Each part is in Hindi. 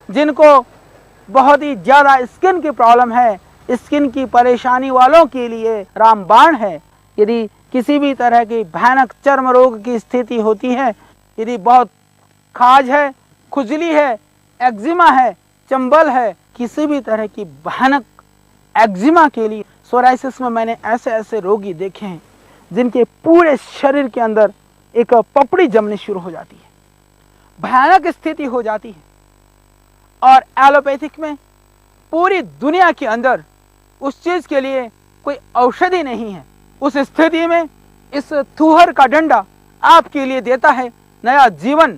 जिनको बहुत ही ज़्यादा स्किन की प्रॉब्लम है, स्किन की परेशानी वालों के लिए रामबाण है। यदि किसी भी तरह की भयानक चर्म रोग की स्थिति होती है, यदि बहुत खाज है, खुजली है, एक्जिमा है, चंबल है, किसी भी तरह की भयानक एक्जिमा के लिए सोराइसिस में मैंने ऐसे ऐसे रोगी देखे हैं जिनके पूरे शरीर के अंदर एक पपड़ी जमनी शुरू हो जाती है, भयानक स्थिति हो जाती है। और एलोपैथिक में पूरी दुनिया के अंदर उस चीज़ के लिए कोई औषधि नहीं है। उस स्थिति में इस थूहर का डंडा आपके लिए देता है नया जीवन।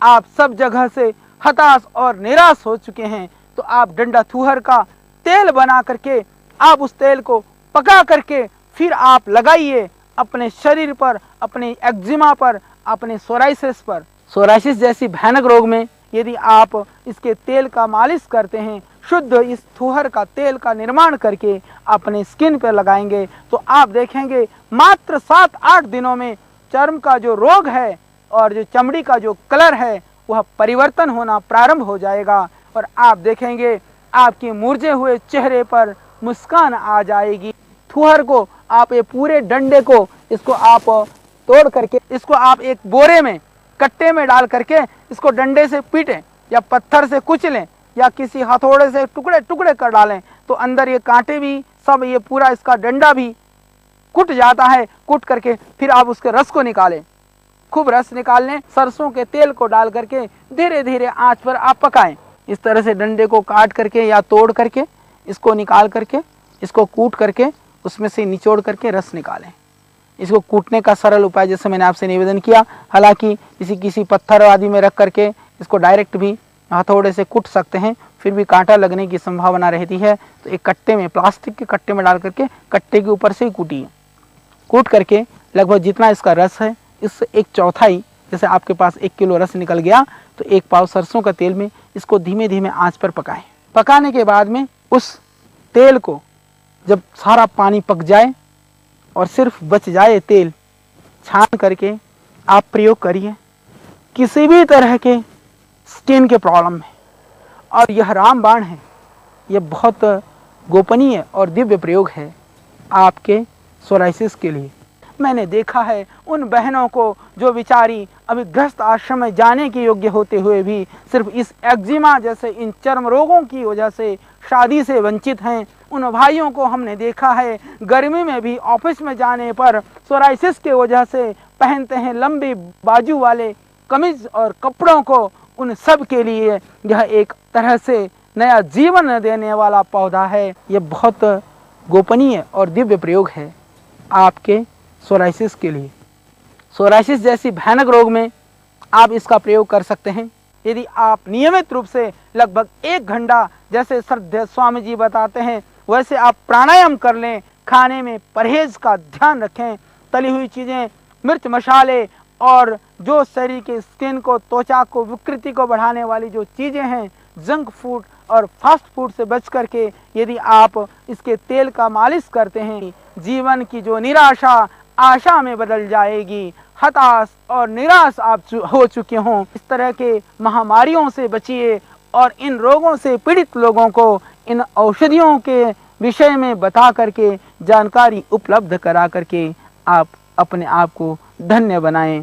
आप सब जगह से हताश और निराश हो चुके हैं, तो आप डंडा थूहर का तेल बना करके आप उस तेल को पका करके फिर आप लगाइए अपने शरीर पर, अपने एक्जिमा पर, अपने सोराइसिस पर। सोराइसिस जैसी भयानक रोग में यदि आप इसके तेल का मालिश करते हैं, शुद्ध इस थूहर का तेल का निर्माण करके अपने स्किन पर लगाएंगे, तो आप देखेंगे मात्र 7-8 दिनों में चर्म का जो रोग है और जो चमड़ी का जो कलर है वह परिवर्तन होना प्रारंभ हो जाएगा। और आप देखेंगे आपके मुरझे हुए चेहरे पर मुस्कान आ जाएगी। थूहर को आप ये पूरे डंडे को इसको आप तोड़ करके इसको आप एक बोरे में, कट्टे में डाल करके इसको डंडे से पीटें या पत्थर से कुचलें या किसी हथौड़े से टुकड़े टुकड़े कर डालें, तो अंदर ये कांटे भी सब, ये पूरा इसका डंडा भी कुट जाता है। कुट करके फिर आप उसके रस को निकालें, खूब रस निकाल लें, सरसों के तेल को डाल करके धीरे धीरे आंच पर आप पकाएं। इस तरह से डंडे को काट करके या तोड़ करके इसको निकाल करके इसको कूट करके उसमें से निचोड़ करके रस निकालें। इसको कूटने का सरल उपाय जैसे मैंने आपसे निवेदन किया, हालांकि किसी पत्थर आदि में रख करके इसको डायरेक्ट भी हथौड़े से कूट सकते हैं, फिर भी कांटा लगने की संभावना रहती है। तो एक कट्टे में, प्लास्टिक के कट्टे में डाल करके कट्टे के ऊपर से ही कूटिए। कूट करके लगभग जितना इसका रस है इससे 1/4, जैसे आपके पास 1 किलो रस निकल गया तो 1 पाव सरसों का तेल में इसको धीमे धीमे आंच पर पकाएं। पकाने के बाद में उस तेल को जब सारा पानी पक जाए और सिर्फ बच जाए तेल, छान करके आप प्रयोग करिए किसी भी तरह के स्किन के प्रॉब्लम में। और यह रामबाण है, यह बहुत गोपनीय और दिव्य प्रयोग है आपके सोराइसिस के लिए। मैंने देखा है उन बहनों को जो बेचारी अभी गृहस्थ आश्रम में जाने के योग्य होते हुए भी सिर्फ इस एक्जिमा जैसे इन चर्म रोगों की वजह से शादी से वंचित हैं। उन भाइयों को हमने देखा है गर्मी में भी ऑफिस में जाने पर सोराइसिस के वजह से पहनते हैं लंबी बाजू वाले कमीज और कपड़ों को। उन सब के लिए यह एक तरह से नया जीवन देने वाला पौधा है। यह बहुत गोपनीय और दिव्य प्रयोग है आपके सोराइसिस के लिए। सोराइसिस जैसी भयानक रोग में आप इसका प्रयोग कर सकते हैं यदि आप नियमित रूप से लगभग 1 घंटा, जैसे श्रद्धेय स्वामी जी बताते हैं वैसे आप प्राणायाम कर लें। खाने में परहेज का ध्यान रखें, तली हुई चीज़ें, मिर्च मसाले और जो शरीर के स्किन को, त्वचा को, विकृति को बढ़ाने वाली जो चीज़ें हैं, जंक फूड और फास्ट फूड से बच करके यदि आप इसके तेल का मालिश करते हैं, जीवन की जो निराशा आशा में बदल जाएगी। हताश और निराश आप हो चुके हों, इस तरह के महामारियों से बचिए और इन रोगों से पीड़ित लोगों को इन औषधियों के विषय में बता करके, जानकारी उपलब्ध करा करके आप अपने आप को धन्य बनाएं।